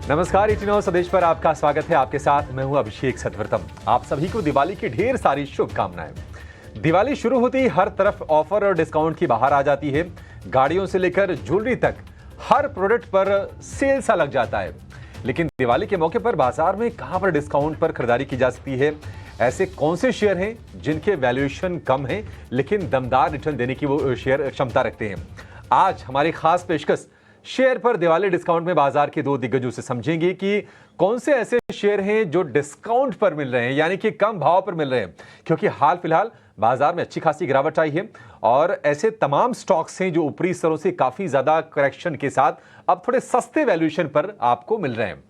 नमस्कार, 89 स्वदेश पर आपका स्वागत है। आपके साथ मैं हूं अभिषेक सतवर्तम। आप सभी को दिवाली की ढेर सारी शुभकामनाएं। दिवाली शुरू होती ही हर तरफ ऑफर और डिस्काउंट की बहार आ जाती है। गाड़ियों से लेकर ज्वेलरी तक हर प्रोडक्ट पर सेल सा लग जाता है। लेकिन दिवाली के मौके पर बाजार में कहां पर डिस्काउंट पर खरीदारी की जा सकती है? ऐसे कौन से शेयर हैं जिनके वैल्यूएशन कम है लेकिन दमदार रिटर्न देने की वो शेयर क्षमता रखते हैं? आज हमारी खास पेशकश शेयर पर दिवाली डिस्काउंट में बाजार के दो दिग्गजों से समझेंगे कि कौन से ऐसे शेयर हैं जो डिस्काउंट पर मिल रहे हैं, यानी कि कम भाव पर मिल रहे हैं, क्योंकि हाल फिलहाल बाजार में अच्छी खासी गिरावट आई है और ऐसे तमाम स्टॉक्स हैं जो ऊपरी स्तरों से काफी ज्यादा करेक्शन के साथ अब थोड़े सस्ते वैल्यूएशन पर आपको मिल रहे हैं।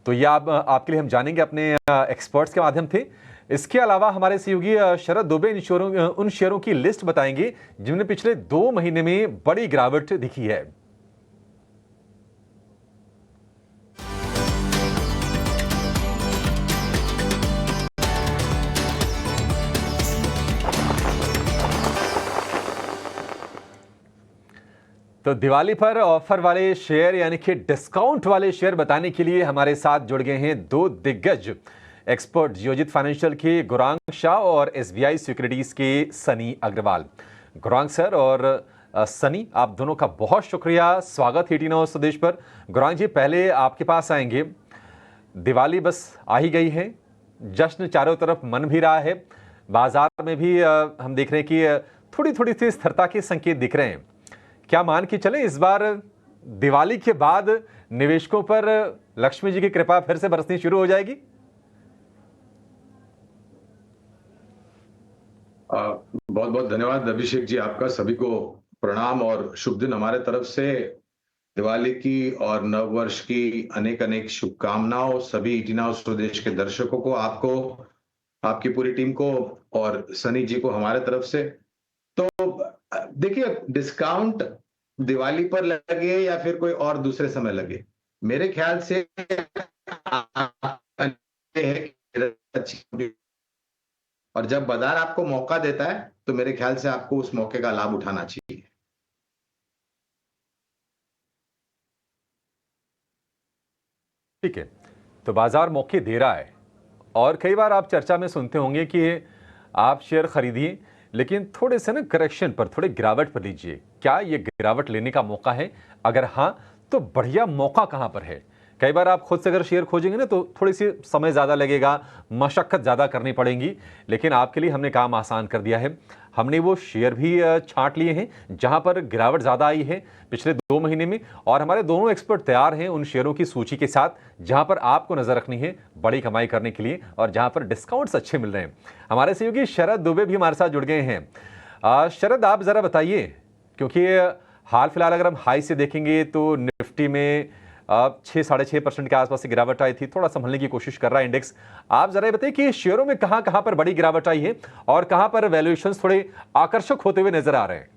तो ये आपके लिए हम जानेंगे अपने एक्सपर्ट्स के माध्यम से। इसके अलावा हमारे सहयोगी शरद दुबे उन शेयरों की लिस्ट बताएंगे जिनमें पिछले 2 महीने में बड़ी गिरावट दिखी है। तो दिवाली पर ऑफर वाले शेयर यानी कि डिस्काउंट वाले शेयर बताने के लिए हमारे साथ जुड़ गए हैं दो दिग्गज एक्सपर्ट, जियोजित फाइनेंशियल के गौरांग शाह और एसबीआई सिक्योरिटीज के सनी अग्रवाल। गौरांग सर और सनी, आप दोनों का बहुत शुक्रिया, स्वागत है 89 स्वदेश पर। गौरांग जी, पहले आपके पास आएंगे। दिवाली बस आ ही गई है, जश्न चारों तरफ मन भी रहा है, बाजार में भी हम देख रहे हैं कि थोड़ी थोड़ी सी स्थिरता के संकेत दिख रहे हैं। क्या मान के चले इस बार दिवाली के बाद निवेशकों पर लक्ष्मी जी की कृपा फिर से बरसनी शुरू हो जाएगी? बहुत बहुत धन्यवाद अभिषेक जी, आपका सभी को प्रणाम और शुभ दिन हमारे तरफ से। दिवाली की और नव वर्ष की अनेक अनेक शुभकामनाओं सभी 89 स्वदेश के दर्शकों को, आपको, आपकी पूरी टीम को और सनी जी को हमारे तरफ से। तो देखिए, डिस्काउंट दिवाली पर लगे या फिर कोई और दूसरे समय लगे, मेरे ख्याल से अच्छी, और जब बाजार आपको मौका देता है तो मेरे ख्याल से आपको उस मौके का लाभ उठाना चाहिए। ठीक है, तो बाजार मौके दे रहा है और कई बार आप चर्चा में सुनते होंगे कि आप शेयर खरीदिए लेकिन थोड़े से ना करेक्शन पर, थोड़े गिरावट पर लीजिए। क्या ये गिरावट लेने का मौका है? अगर हाँ, तो बढ़िया मौका कहां पर है? कई बार आप खुद से अगर शेयर खोजेंगे ना तो थोड़ी सी समय ज़्यादा लगेगा, मशक्कत ज़्यादा करनी पड़ेगी, लेकिन आपके लिए हमने काम आसान कर दिया है। हमने वो शेयर भी छांट लिए हैं जहां पर गिरावट ज़्यादा आई है पिछले 2 महीने में, और हमारे दोनों एक्सपर्ट तैयार हैं उन शेयरों की सूची के साथ जहां पर आपको नजर रखनी है बड़ी कमाई करने के लिए और जहां पर डिस्काउंट्स अच्छे मिल रहे हैं। हमारे सहयोगी शरद दुबे भी हमारे साथ जुड़ गए हैं। शरद, आप जरा बताइए, क्योंकि हाल फिलहाल अगर हम हाई से देखेंगे तो निफ्टी में 6-6.5% के आसपास से गिरावट आई थी, थोड़ा संभलने की कोशिश कर रहा है इंडेक्स। आप जरा ये बताइए कि शेयरों में कहां कहां पर बड़ी गिरावट आई है और कहां पर वैल्यूएशंस थोड़े आकर्षक होते हुए नजर आ रहे हैं?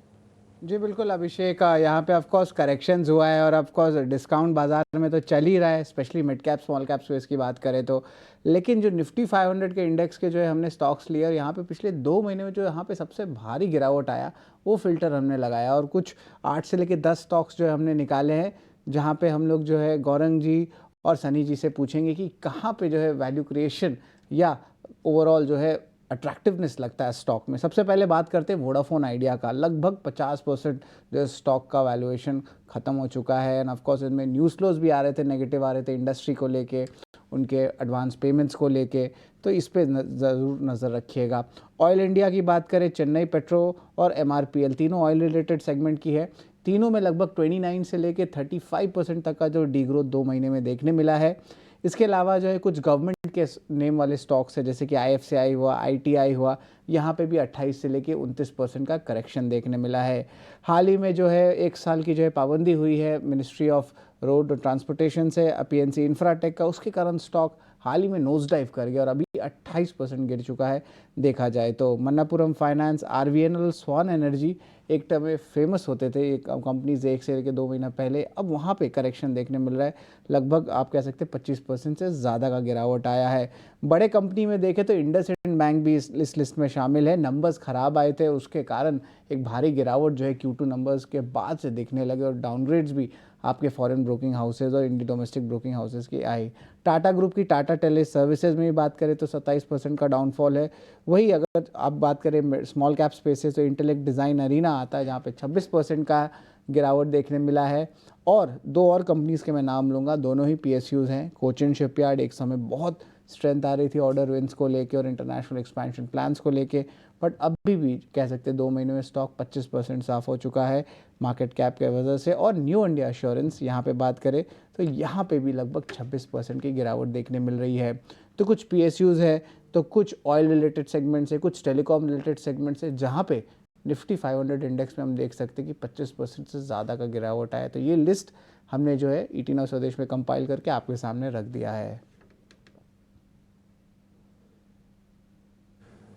जी बिल्कुल अभिषेक, यहाँ पे ऑफ कोर्स करेक्शंस हुआ है और ऑफ कोर्स डिस्काउंट बाजार में तो चल ही रहा है, specially mid cap small cap space की बात करें तो। लेकिन जो निफ्टी 500 के इंडेक्स के जो है हमने स्टॉक्स लिए और यहाँ पे पिछले 2 महीने में जो यहाँ पे सबसे भारी गिरावट आया वो फिल्टर हमने लगाया और कुछ 8 से लेकर 10 स्टॉक्स जो है हमने निकाले हैं, जहाँ पे हम लोग जो है गौरंग जी और सनी जी से पूछेंगे कि कहाँ पे जो है वैल्यू क्रिएशन या ओवरऑल जो है अट्रैक्टिवनेस लगता है स्टॉक में। सबसे पहले बात करते हैं वोडाफोन आइडिया का। लगभग 50% जो स्टॉक का वैल्यूएशन ख़त्म हो चुका है एंड ऑफकोर्स इनमें न्यूज़ फ्लोज भी आ रहे थे, नेगेटिव आ रहे थे इंडस्ट्री को लेके, उनके एडवांस पेमेंट्स को लेके, तो इस पे ज़रूर नज़र रखिएगा। ऑयल इंडिया की बात करें, चेन्नई पेट्रो और एमआरपीएल तीनों ऑयल रिलेटेड सेगमेंट की है। तीनों में लगभग 29 से लेके 35% तक का जो डीग्रोथ 2 महीने में देखने मिला है। इसके अलावा जो है कुछ गवर्नमेंट के नेम वाले स्टॉक्स है, जैसे कि आईएफसीआई हुआ, आईटीआई हुआ, यहाँ पे भी 28 से लेके 29% का करेक्शन देखने मिला है। हाल ही में जो है 1 साल की जो है पाबंदी हुई है मिनिस्ट्री ऑफ रोड ट्रांसपोर्टेशन से पीएनसी इंफ्राटेक का, उसके कारण स्टॉक हाल ही में नोज डाइव कर गया और अभी 28% गिर चुका है देखा जाए तो। मन्नापुरम फाइनेंस, आरवीएनएल, स्वान एनर्जी एक टाइम में फेमस होते थे ये कंपनीज 1 से लेकर 2 महीना पहले, अब वहाँ पे करेक्शन देखने मिल रहा है। लगभग आप कह सकते हैं 25% से ज़्यादा का गिरावट आया है। बड़े कंपनी में देखें तो इंडसइंड बैंक भी इस लिस्ट में शामिल है। नंबर्स ख़राब आए थे, उसके कारण एक भारी गिरावट जो है Q2 नंबर्स के बाद से दिखने लगे और डाउनग्रेड्स भी आपके फॉरेन ब्रोकिंग हाउसेज और इंडियन डोमेस्टिक ब्रोकिंग हाउसेज की आई। टाटा ग्रुप की टाटा टेली सर्विसेज में भी बात करें तो 27% का डाउनफॉल है। वही अगर आप बात करें स्मॉल कैप स्पेसेस तो इंटेलेक्ट डिज़ाइन अरीना आता है जहाँ पे 26% का गिरावट देखने मिला है। और दो और कंपनीज़ के मैं नाम लूँगा, दोनों ही PSUs हैं। कोचिन शिपयार्ड एक समय बहुत स्ट्रेंथ आ रही थी ऑर्डर विंस को लेके और इंटरनेशनल एक्सपेंशन प्लान्स को लेके, बट अभी भी कह सकते हैं 2 महीने में स्टॉक 25% साफ हो चुका है मार्केट कैप के वजह से। और न्यू इंडिया एश्योरेंस यहाँ पे बात करें तो यहाँ पे भी लगभग 26% की गिरावट देखने मिल रही है। तो कुछ PSUs है, तो कुछ ऑयल रिलेटेड सेगमेंट्स है, कुछ टेलीकॉम रिलेटेड सेगमेंट्स है जहाँ पे निफ्टी 500 इंडेक्स में हम देख सकते हैं कि 25% से ज़्यादा का गिरावट आया। तो ये लिस्ट हमने जो है ET Now स्वदेश में कंपाइल करके आपके सामने रख दिया है।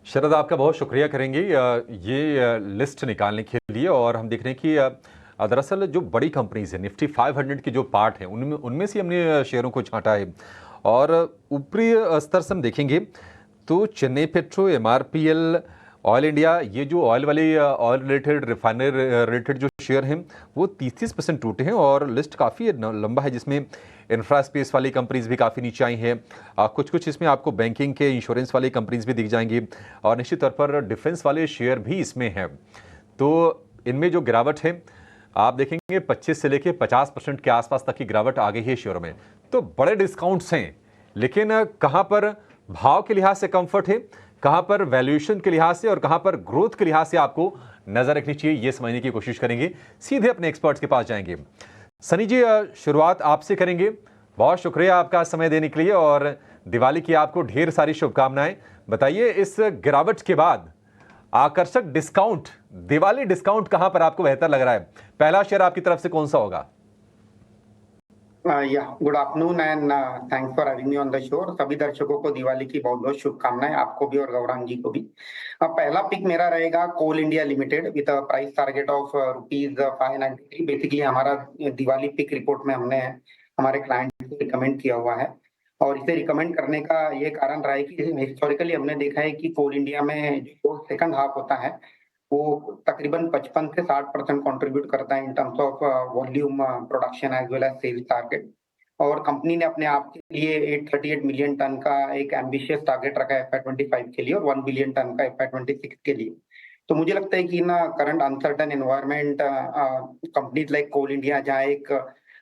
शरद, आपका बहुत शुक्रिया करेंगे ये लिस्ट निकालने के लिए। और हम देख रहे हैं कि दरअसल जो बड़ी कंपनीज है निफ्टी 500 की जो पार्ट है उनमें से हमने शेयरों को छांटा है। और ऊपरी स्तर से हम देखेंगे तो Chennai petro, MRPL, oil India, ये जो ऑयल वाली ऑयल रिलेटेड रिफाइनरी रिलेटेड जो शेयर हैं वो 30% टूटे हैं। और लिस्ट काफ़ी लंबा है जिसमें इंफ्रा स्पेस वाली कंपनीज भी काफ़ी नीचे आई हैं। कुछ इसमें आपको बैंकिंग के, इंश्योरेंस वाली कंपनीज भी दिख जाएंगी और निश्चित तौर पर डिफेंस वाले शेयर भी इसमें हैं। तो इनमें जो गिरावट है आप देखेंगे 25 से लेकर 50% के आसपास तक की गिरावट आ गई है शेयरों में। तो बड़े डिस्काउंट्स हैं, लेकिन कहाँ पर भाव के लिहाज से कंफर्ट है, कहाँ पर वैल्यूएशन के लिहाज से और कहाँ पर ग्रोथ के लिहाज से आपको नजर रखनी चाहिए, ये समझने की कोशिश करेंगे। सीधे अपने एक्सपर्ट्स के पास जाएंगे। सनी जी, शुरुआत आपसे करेंगे। बहुत शुक्रिया आपका समय देने के लिए और दिवाली की आपको ढेर सारी शुभकामनाएं। बताइए, इस गिरावट के बाद आकर्षक डिस्काउंट, दिवाली डिस्काउंट कहां पर आपको बेहतर लग रहा है? पहला शेयर आपकी तरफ से कौन सा होगा? Good afternoon and thanks for having me on the show. सभी दर्शकों को दिवाली की बहुत बहुत शुभकामनाएं, आपको भी और गौरांग जी को भी। पहला पिक मेरा रहेगा Coal India Limited with price target of ₹593। Basically हमारा दिवाली पिक रिपोर्ट में हमने हमारे क्लाइंट को रिकमेंड किया हुआ है और इसे रिकमेंड करने का ये कारण रहा है कि हिस्टोरिकली हमने देखा है कि कोल इंडिया में जो सेकंड हाफ होता है वो तकरीबन 55 से 60% कंट्रीब्यूट करता है in terms of volume production as well as sales target. और कंपनी ने अपने आप के लिए 838 मिलियन टन का एक एम्बिशियस टारगेट रखा है FY25 के लिए और 1 बिलियन टन का FY26 के लिए। तो मुझे लगता है कि ना current uncertain environment companies like Coal India जहाँ एक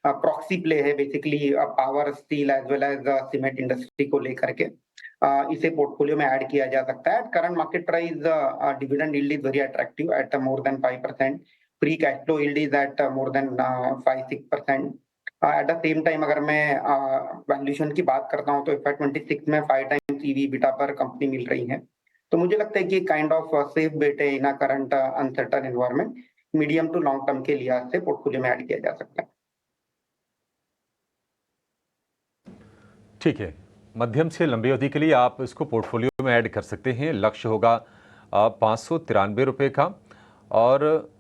प्रॉक्सी प्ले है basically power, steel as well as cement industry को लेकर के, इसे पोर्टफोलियो में ऐड किया जा सकता है। Current market price dividend yield is very attractive at more than 5%, free cash flow yield is at more than 5-6%। At the same time अगर मैं वैल्यूएशन की बात करता हूं तो FY26 में 5 टाइम्स EV/EBITDA पर कंपनी मिल रही है। तो मुझे लगता है कि काइंड ऑफ सेफ बेट है in current uncertain environment, medium to long term के लिहाज से पोर्टफोलियो में ऐड किया जा सकता है। ठीक है, मध्यम से लंबी अवधि के लिए आप इसको पोर्टफोलियो में ऐड कर सकते हैं। लक्ष्य होगा 593 रुपये का। और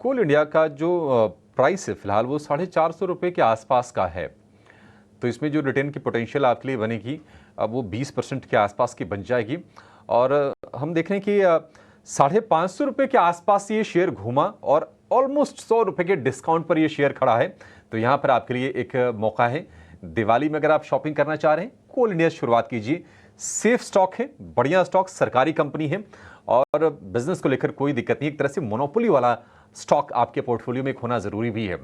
कोल इंडिया का जो प्राइस है फिलहाल वो 450 रुपये के आसपास का है। तो इसमें जो रिटर्न की पोटेंशियल आपके लिए बनेगी अब वो 20% के आसपास की बन जाएगी। और हम देख रहे हैं कि 550 रुपये के आसपास ये शेयर घूमा और ऑलमोस्ट 100 रुपये के डिस्काउंट पर ये शेयर खड़ा है। तो यहाँ पर आपके लिए एक मौका है। दिवाली में अगर आप शॉपिंग करना चाह रहे हैं, कोल इंडिया से शुरुआत कीजिए। सेफ स्टॉक है, बढ़िया स्टॉक, सरकारी कंपनी है और बिजनेस को लेकर कोई दिक्कत नहीं। एक तरह से मोनोपोली वाला स्टॉक आपके पोर्टफोलियो में होना जरूरी भी है।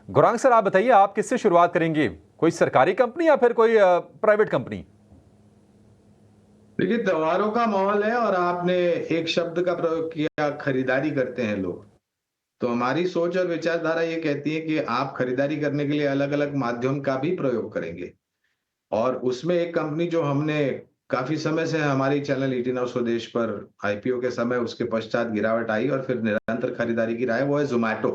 गौरांग सर, आप बताइए, आप किससे शुरुआत करेंगे? कोई सरकारी कंपनी या फिर कोई प्राइवेट कंपनी? देखिए, त्योहारों का माहौल है और आपने एक शब्द का प्रयोग किया, खरीदारी करते हैं लोग। तो हमारी सोच और विचारधारा ये कहती है कि आप खरीदारी करने के लिए अलग अलग माध्यम का भी प्रयोग करेंगे। और उसमें एक कंपनी जो हमने काफी समय से हमारी चैनल ET Now स्वदेश पर IPO के समय उसके पश्चात गिरावट आई और फिर निरंतर खरीदारी की रहा है, वो है जोमैटो।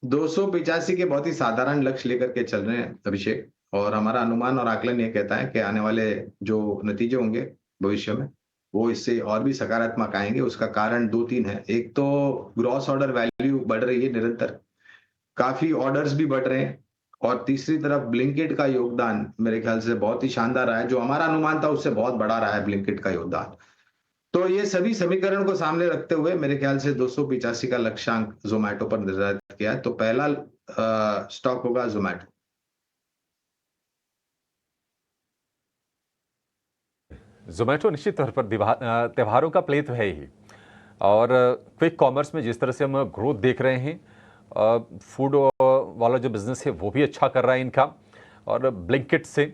285 के बहुत ही साधारण लक्ष्य लेकर के चल रहे हैं अभिषेक। और हमारा अनुमान और आकलन ये कहता है कि आने वाले जो नतीजे होंगे भविष्य में वो इससे और भी सकारात्मक आएंगे। उसका कारण 2-3 है। एक तो ग्रॉस ऑर्डर वैल्यू बढ़ रही है निरंतर, काफी ऑर्डर्स भी बढ़ रहे हैं। और तीसरी तरफ ब्लिंकिट का योगदान मेरे ख्याल से बहुत ही शानदार रहा है। जो हमारा अनुमान था उससे बहुत बड़ा रहा है ब्लिंकिट का योगदान। तो ये सभी समीकरण को सामने रखते हुए मेरे ख्याल से 285 का लक्ष्यांक जोमैटो पर निर्धारित किया है। तो पहला स्टॉक होगा जोमैटो। जोमेटो निश्चित तौर पर त्योहारों का प्ले तो है ही, और क्विक कॉमर्स में जिस तरह से हम ग्रोथ देख रहे हैं, फूड वाला जो बिजनेस है वो भी अच्छा कर रहा है इनका, और ब्लिंकिट से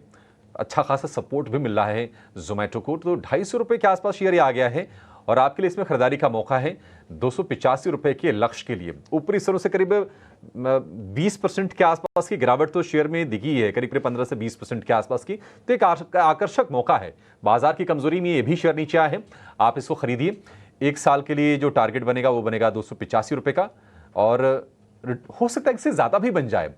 अच्छा खासा सपोर्ट भी मिल रहा है जोमेटो को। तो 250 रुपये के आसपास शेयर आ गया है, और आपके लिए इसमें खरीदारी का मौका है 285 रुपये के लक्ष्य के लिए। ऊपरी स्तरों से करीब 20% के आसपास की गिरावट तो शेयर में दिखी है, करीब 15 से 20% के आसपास की। तो एक आकर्षक मौका है। बाजार की कमजोरी में ये भी शेयर नीचे आया है, आप इसको खरीदिए। एक साल के लिए जो टारगेट बनेगा वो बनेगा 285 रुपये का, और हो सकता है इससे ज़्यादा भी बन जाए,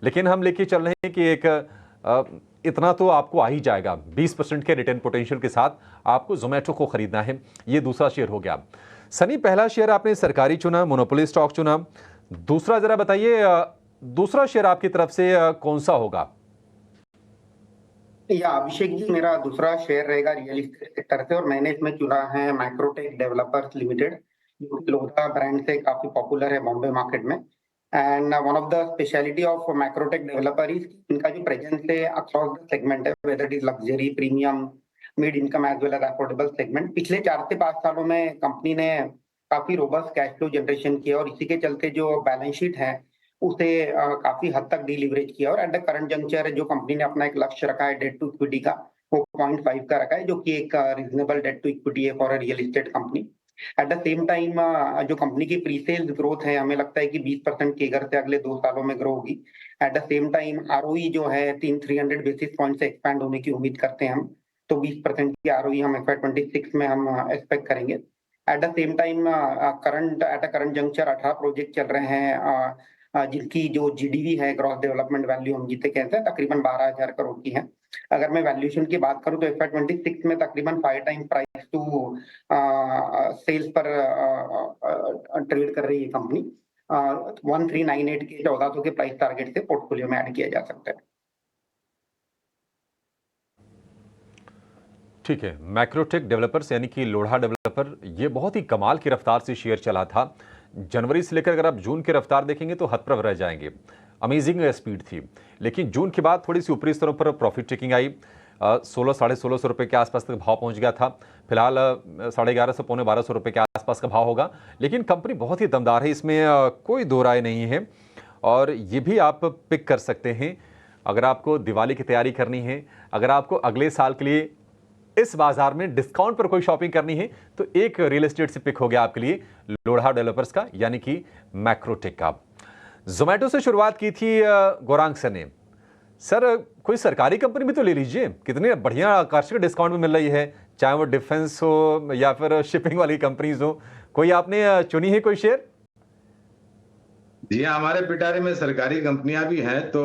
लेकिन हम लेके चल रहे हैं कि एक इतना तो आपको आ ही जाएगा। 20% के रिटर्न पोटेंशियल के साथ आपको जोमेटो को खरीदना है। ये दूसरा शेयर हो गया। सनी, पहला शेयर आपने सरकारी चुना, मोनोपोली स्टॉक चुना, दूसरा जरा बताइए दूसरा शेयर आपकी तरफ से कौन सा होगा? या अभिषेक जी, मेरा दूसरा शेयर रहेगा रियल एस्टेट सेक्टर से, और मैंने इसमें चुना है मैक्रोटेक डेवलपर्स लिमिटेड, जो कि लोधा ब्रांड से काफी पॉपुलर है बॉम्बे मार्केट में। And one of the speciality of Macrotech developer is इनका जो प्रेजेंस है अक्रॉस द सेगमेंट है, whether it is luxury, premium, mid income as well as affordable segment. पिछले 4 से 5 सालों में कंपनी ने काफी रोबस्ट कैश फ्लो जनरेशन किया, और इसी के चलते जो बैलेंस शीट है उसे काफी हद तक डिलीवरेज किया, और एट द करंट जंक्चर जो कंपनी ने अपना एक लक्ष्य रखा है डेट टू इक्विटी का, वो 0.5 का रखा है, जो कि एक रीजनेबल डेट टू इक्विटी है for a real estate company. Eight the same time जो कंपनी की प्री सेल्स ग्रोथ है, हमें लगता है कि 20% केगर से अगले 2 सालों में ग्रो होगी। Eight the same time ROE जो है 300 बेसिस पॉइंट से एक्सपैंड होने की उम्मीद करते हैं हम, तो 20% की आरओई हम FY26 में हम एक्सपेक्ट करेंगे। Eight the same time current juncture 18 project चल रहे हैं, जिनकी जो जीडीवी है, ग्रॉस डेवलपमेंट वैल्यू हम जिसे कहते हैं, तकरीबन 12,000 करोड़ की है। अगर मैं वैल्यूएशन की बात करूं तो FY26 में तकरीबन 5 टाइम प्राइस टू सेल्स पर ट्रेड कर रही है कंपनी। 1398 के 1400 के प्राइस टारगेट से पोर्टफोलियो में ऐड किया जा सकता है। ठीक है, मैक्रोटेक डेवलपर्स यानी कि लोढ़ा डेवलपर, ये बहुत ही कमाल की रफ्तार से शेयर चला था। जनवरी से लेकर अगर आप जून की रफ्तार देखेंगे तो हतप्रभ रह जाएंगे। अमेजिंग स्पीड थी, लेकिन जून के बाद थोड़ी सी ऊपरी स्तरों पर प्रॉफिट टेकिंग आई। 1600-1650 रुपये के आसपास तक भाव पहुंच गया था। फिलहाल 1150 पौने 1200 रुपये के आसपास का भाव होगा, लेकिन कंपनी बहुत ही दमदार है, इसमें कोई दो राय नहीं है। और ये भी आप पिक कर सकते हैं अगर आपको दिवाली की तैयारी करनी है, अगर आपको अगले साल के लिए इस बाजार में डिस्काउंट पर कोई शॉपिंग करनी है, तो एक रियल एस्टेट से पिक हो गया आपके लिए लोढ़ा डेवलपर्स का, यानी कि मैक्रोटेक का। जोमेटो से शुरुआत की थी गौरांग सर ने। सर, कोई सरकारी कंपनी भी तो ले लीजिए, कितने बढ़िया आकर्षक डिस्काउंट में मिल रही है, चाहे वो डिफेंस हो या फिर शिपिंग वाली कंपनीज हो। कोई आपने चुनी है कोई शेयर? जी हाँ, हमारे पिटारे में सरकारी कंपनियां भी हैं। तो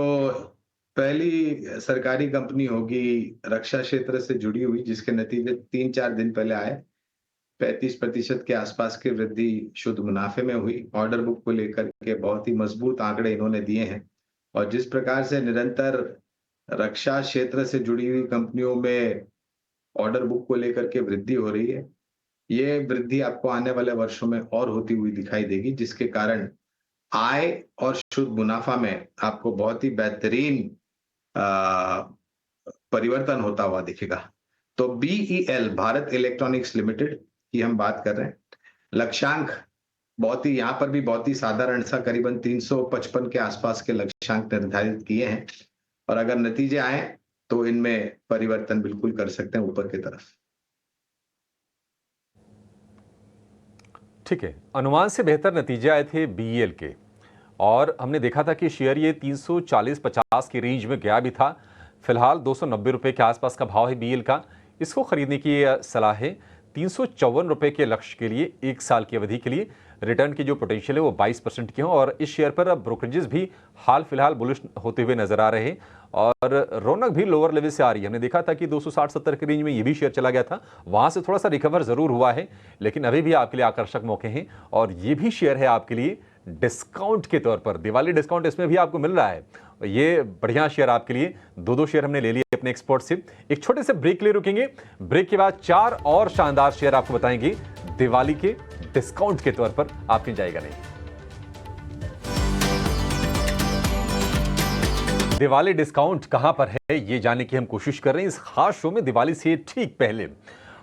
पहली सरकारी कंपनी होगी रक्षा क्षेत्र से जुड़ी हुई, जिसके नतीजे 3-4 दिन पहले आए। 35% के आसपास की वृद्धि शुद्ध मुनाफे में हुई। ऑर्डर बुक को लेकर के बहुत ही मजबूत आंकड़े इन्होंने दिए हैं, और जिस प्रकार से निरंतर रक्षा क्षेत्र से जुड़ी हुई कंपनियों में ऑर्डर बुक को लेकर के वृद्धि हो रही है, ये वृद्धि आपको आने वाले वर्षों में और होती हुई दिखाई देगी, जिसके कारण आय और शुद्ध मुनाफा में आपको बहुत ही बेहतरीन परिवर्तन होता हुआ दिखेगा। तो BEL, भारत इलेक्ट्रॉनिक्स लिमिटेड की हम बात कर रहे हैं। लक्ष्यांक बहुत ही, यहाँ पर भी बहुत ही साधारण सा, करीबन 355 के आसपास के लक्ष्यांक निर्धारित किए हैं, और अगर नतीजे आए तो इनमें परिवर्तन बिल्कुल कर सकते हैं ऊपर की तरफ। ठीक है, अनुमान से बेहतर नतीजे आए थे BEL के, और हमने देखा था कि शेयर ये 340-50 की रेंज में गया भी था। फिलहाल 290 रुपये के आसपास का भाव है BEL का। इसको खरीदने की सलाह है 354 रुपये के लक्ष्य के लिए, 1 साल की अवधि के लिए। रिटर्न की जो पोटेंशियल है वो 22% की हो, और इस शेयर पर ब्रोकरेजेस भी हाल फिलहाल बुलिश होते हुए नजर आ रहे हैं, और रौनक भी लोअर लेवल से आ रही है। हमने देखा था कि 260-70 की रेंज में ये भी शेयर चला गया था, वहां से थोड़ा सा रिकवर जरूर हुआ है, लेकिन अभी भी आपके लिए आकर्षक मौके हैं। और ये भी शेयर है आपके लिए डिस्काउंट के तौर पर, दिवाली डिस्काउंट इसमें भी आपको मिल रहा है। ये बढ़िया शेयर आपके लिए। 2 शेयर हमने ले लिए अपने एक्सपर्ट से। एक छोटे से ब्रेक ले रुकेंगे, ब्रेक के बाद 4 और शानदार शेयर आपको बताएंगे दिवाली के डिस्काउंट के तौर पर, आपकी जाएगा नहीं। दिवाली डिस्काउंट कहां पर है, ये जानने की हम कोशिश कर रहे हैं इस खास शो में दिवाली से ठीक पहले।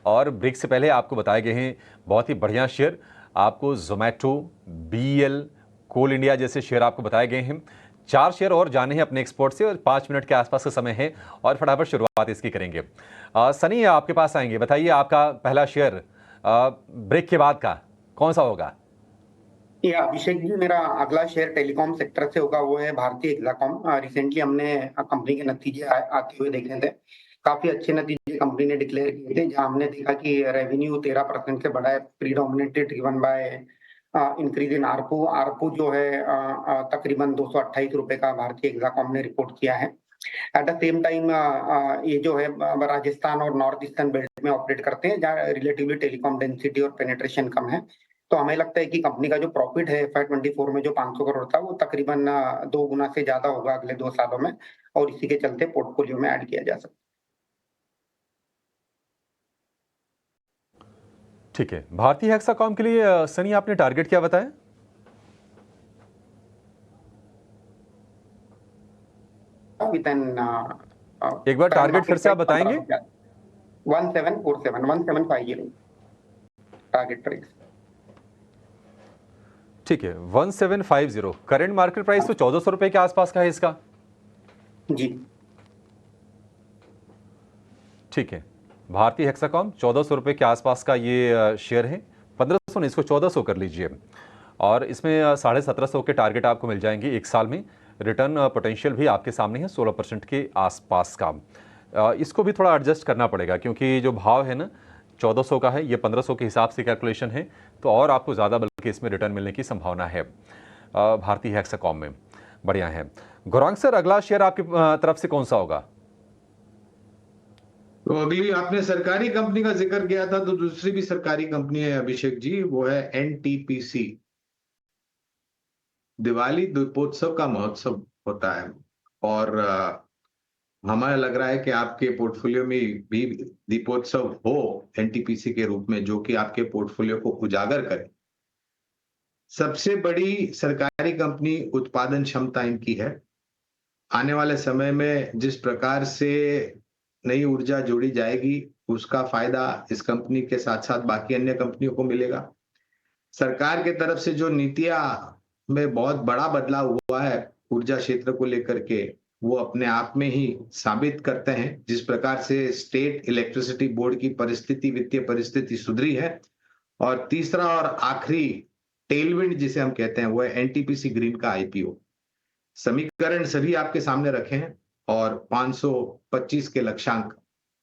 और ब्रेक से पहले आपको बताए गए हैं बहुत ही बढ़िया शेयर। आपको जोमैटो, बीएल, कोल इंडिया जैसे शेयर आपको बताए गए हैं। 4 शेयर और जाने हैं अपने एक्सपर्ट से और 5 मिनट के आसपास का समय है और फटाफट शुरुआत इसकी करेंगे। सनी आपके पास आएंगे, बताइए आपका पहला शेयर ब्रेक के बाद का कौन सा होगा? ये अभिषेक जी, मेरा अगला शेयर टेलीकॉम सेक्टर से होगा, वो है भारतीय एक्साकॉम। रिसेंटली हमने कंपनी के नतीजे आते हुए देखे थे। काफी अच्छे नतीजे कंपनी ने डिक्लेयर किए थे, जहां हमने देखा कि रेवेन्यू 13% से बढ़ा है, predominantly driven by increase in ARPU. ARPU जो है तकरीबन 228 रुपए का भारतीय एक्साकॉम ने रिपोर्ट किया है। एट द सेम टाइम ये जो है राजस्थान और नॉर्थ ईस्टर्न बेल्ट में ऑपरेट करते हैं, जहाँ रिलेटिवली टेलीकॉम डेंसिटी और पेनिट्रेशन कम है। तो हमें लगता है कि कंपनी का जो प्रॉफिट है FY24 में जो 500 करोड़ था, वो तकरीबन 2 गुना से ज्यादा होगा अगले 2 सालों में, और इसी के चलते पोर्टफोलियो में ऐड किया जा सकता है। ठीक है, भारतीय हेक्साकॉम के लिए सनी आपने टारगेट क्या बताया? विद एन एक बार टारगेट फिर से आप बताएंगे? 1750 टारगेट प्राइस। ठीक है, 1750। करंट मार्केट प्राइस तो 1400 रुपए के आसपास का है इसका। जी ठीक है, भारतीय हेक्साकॉम 1400 रुपए के आसपास का ये शेयर है। 1500 नहीं, इसको 1400 कर लीजिए और इसमें 1750 के टारगेट आपको मिल जाएंगे 1 साल में। रिटर्न पोटेंशियल भी आपके सामने है 16% के आसपास का। इसको भी थोड़ा एडजस्ट करना पड़ेगा क्योंकि जो भाव है ना 1400 का है, ये 1500 के हिसाब से कैलकुलेशन है, तो और आपको ज़्यादा बल्कि इसमें रिटर्न मिलने की संभावना है भारतीय हेक्साकॉम में। बढ़िया है। गौरांग सर, अगला शेयर आपकी तरफ से कौन सा होगा? तो अगली आपने सरकारी कंपनी का जिक्र किया था, तो दूसरी भी सरकारी कंपनी है अभिषेक जी, वो है NTPC। दिवाली दीपोत्सव का महोत्सव होता है और हमें लग रहा है कि आपके पोर्टफोलियो में भी दीपोत्सव हो NTPC के रूप में, जो कि आपके पोर्टफोलियो को उजागर करे। सबसे बड़ी सरकारी कंपनी, उत्पादन क्षमता इनकी है। आने वाले समय में जिस प्रकार से नई ऊर्जा जोड़ी जाएगी, उसका फायदा इस कंपनी के साथ साथ बाकी अन्य कंपनियों को मिलेगा। सरकार के तरफ से जो नीतियां में बहुत बड़ा बदलाव हुआ है ऊर्जा क्षेत्र को लेकर के, वो अपने आप में ही साबित करते हैं जिस प्रकार से स्टेट इलेक्ट्रिसिटी बोर्ड की परिस्थिति, वित्तीय परिस्थिति सुधरी है। और तीसरा और आखिरी टेलविंड जिसे हम कहते हैं, वो है NTPC ग्रीन का IPO। समीकरण सभी आपके सामने रखे हैं और 525 के लक्ष्यांक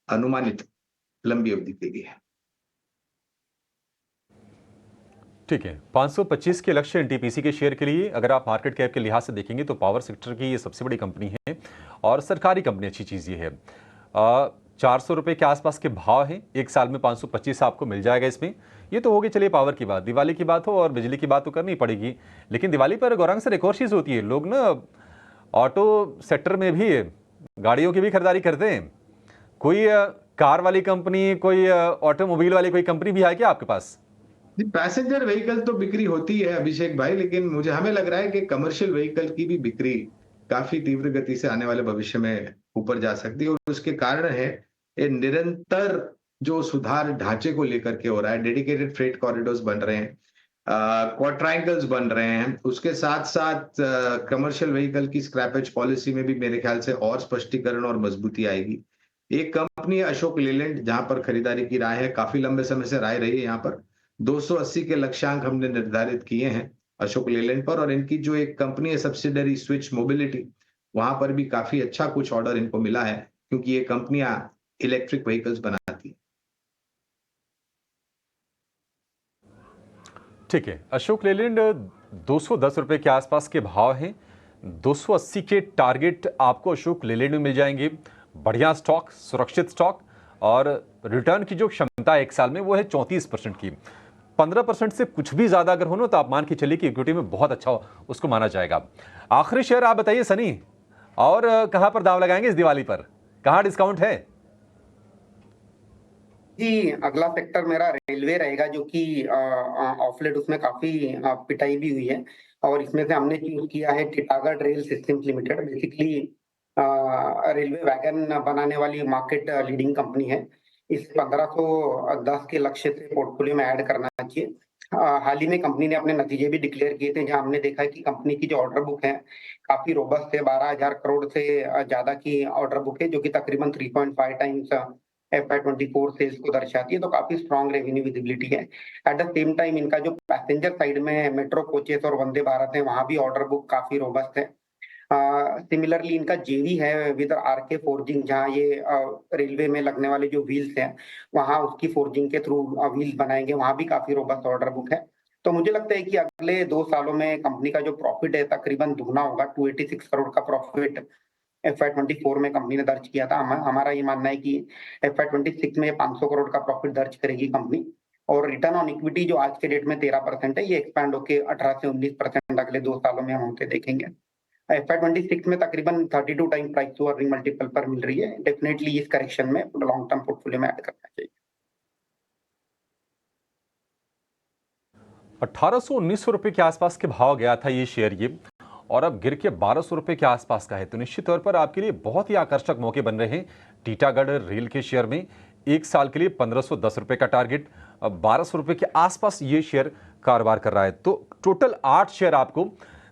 अनुमानित लंबी अवधि के लिए है। ठीक है, 525 के लक्ष्य NTPC के शेयर के लिए। अगर आप मार्केट कैप के लिहाज से देखेंगे तो पावर सेक्टर की ये सबसे बड़ी कंपनी है और सरकारी कंपनी। अच्छी चीज़ ये है 400 रुपये के आसपास के भाव हैं। 1 साल में 525 आपको मिल जाएगा इसमें। ये तो होगी चलिए पावर की बात। दिवाली की बात हो और बिजली की बात तो करनी पड़ेगी, लेकिन दिवाली पर गौरांग सर एक और चीज़ होती है, लोग ना ऑटो सेक्टर में भी गाड़ियों की भी खरीदारी करते हैं। कोई कार वाली कंपनी, कोई ऑटोमोबाइल वाली कोई कंपनी भी है क्या आपके पास? पैसेंजर व्हीकल तो बिक्री होती है अभिषेक भाई, लेकिन हमें लग रहा है कि कमर्शियल व्हीकल की भी बिक्री काफी तीव्र गति से आने वाले भविष्य में ऊपर जा सकती है। और उसके कारण है ये निरंतर जो सुधार ढांचे को लेकर के हो रहा है। डेडिकेटेड फ्रेट कॉरिडोर्स बन रहे हैं, क्वाड्राइंगल्स बन रहे हैं। उसके साथ साथ कमर्शियल व्हीकल की स्क्रैपेज पॉलिसी में भी मेरे ख्याल से और स्पष्टीकरण और मजबूती आएगी। एक कंपनी है अशोक लेलैंड, जहां पर खरीदारी की राय है, काफी लंबे समय से राय रही है। यहाँ पर 280 के लक्ष्यांक हमने निर्धारित किए हैं अशोक लेलैंड पर। और इनकी जो एक कंपनी है सब्सिडरी स्विच मोबिलिटी, वहां पर भी काफी अच्छा कुछ ऑर्डर इनको मिला है, क्योंकि ये कंपनियां इलेक्ट्रिक व्हीकल्स बनाती है। ठीक है, अशोक लेलैंड 210 रुपये के आसपास के भाव हैं। 280 के टारगेट आपको अशोक लेलैंड में मिल जाएंगे। बढ़िया स्टॉक, सुरक्षित स्टॉक और रिटर्न की जो क्षमता है 1 साल में वो है 34% की। 15% से कुछ भी ज़्यादा अगर हो ना तो आप मान के चलिए कि इक्विटी में बहुत अच्छा उसको माना जाएगा। आखिरी शेयर आप बताइए सनी, और कहाँ पर दाव लगाएंगे इस दिवाली पर? कहाँ डिस्काउंट है? जी, अगला सेक्टर मेरा रेलवे रहेगा, जो कि ऑफ लेट उसमें काफी पिटाई भी हुई है, और इसमें से हमने चूज किया है Titagarh rail systems limited. Basically railway wagon बनाने वाली मार्केट लीडिंग कंपनी है। इस 1510 के लक्ष्य से पोर्टफोलियो में ऐड करना चाहिए। हाल ही में कंपनी ने अपने नतीजे भी डिक्लेयर किए थे, जहां हमने देखा है कि कंपनी की जो ऑर्डर बुक है काफी रोबस्ट है। 12,000 करोड़ से ज्यादा की ऑर्डर बुक है, जो कि तकरीबन 3.5 टाइम्स FY24 सेल्स को दर्शाती है, तो काफी स्ट्रॉन्ग रेवेन्यू विजिबिलिटी है। एट द सेम टाइम इनका जो पैसेंजर साइड में मेट्रो कोचेस और वंदे भारत है, वहां भी ऑर्डर बुक काफी रोबस्ट है। सिमिलरली इनका जेवी है विद आरके फोर्जिंग, जहाँ ये रेलवे में लगने वाले जो व्हील्स हैं वहां उसकी फोर्जिंग के थ्रू व्हील्स बनाएंगे, वहां भी काफी रोबस्ट ऑर्डर बुक है। तो मुझे लगता है कि अगले 2 सालों में कंपनी का जो प्रॉफिट है तकरीबन दुगना होगा। 286 करोड़ का प्रॉफिट FY24 में कंपनी ने दर्ज किया था। हमारा ये मानना है कि FY26 में 500 करोड़ का प्रॉफिट दर्ज करेगी कंपनी। और रिटर्न ऑन इक्विटी जो आज के डेट में 13% है, ये एक्सपैंड होकर 18 से 19% अगले 2 सालों में हम होते देखेंगे। FY26 में तकरीबन 32 time price to earning multiple पर मिल रही है। डेफिनेटली इस करेक्शन में लॉन्ग टर्म पोर्टफोलियो में ऐड करना चाहिए। 1800-1900 रुपए के आसपास के भाव गया था ये शेयर, ये और अब गिर के 1200 रुपए के आसपास का है। तो निश्चित तौर पर आपके लिए बहुत ही आकर्षक मौके बन रहे हैं। टीटागढ़ रेल के शेयर में 1 साल के लिए 1510 रुपए का टारगेट, अब 1200 रुपए के आसपास ये शेयर कारोबार कर रहा है। तो टोटल 8 शेयर आपको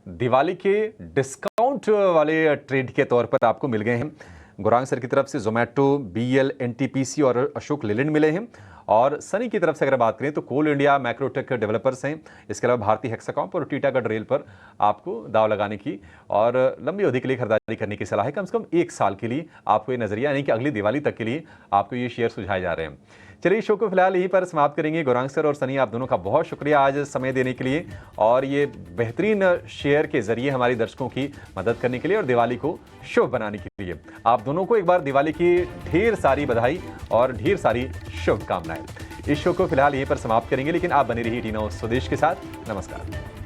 दिवाली के डिस्काउंट वाले ट्रेड के तौर पर आपको मिल गए हैं। गौरांग सर की तरफ से जोमेटो, BL, NTPC और अशोक लेलैंड मिले हैं। और सनी की तरफ से अगर बात करें तो कोल इंडिया, मैक्रोटेक डेवलपर्स हैं। इसके अलावा भारतीय हेक्साकॉम और टीटागढ़ रेल पर आपको दाव लगाने की और लंबी अवधि के लिए खरीदारी करने की सलाह है। कम से कम 1 साल के लिए आपको ये नजरिया, यानी कि अगली दिवाली तक के लिए आपको ये शेयर सुझाए जा रहे हैं। चलिए शो को फिलहाल यहीं पर समाप्त करेंगे। गौरांग सर और सनी, आप दोनों का बहुत शुक्रिया आज समय देने के लिए और ये बेहतरीन शेयर के जरिए हमारे दर्शकों की मदद करने के लिए और दिवाली को शुभ बनाने के लिए। आप दोनों को एक बार दिवाली की ढेर सारी बधाई और ढेर सारी शुभकामनाएं। इस शो को फिलहाल यहीं पर समाप्त करेंगे, लेकिन आप बने रहिए टी9 स्वदेश के साथ। नमस्कार।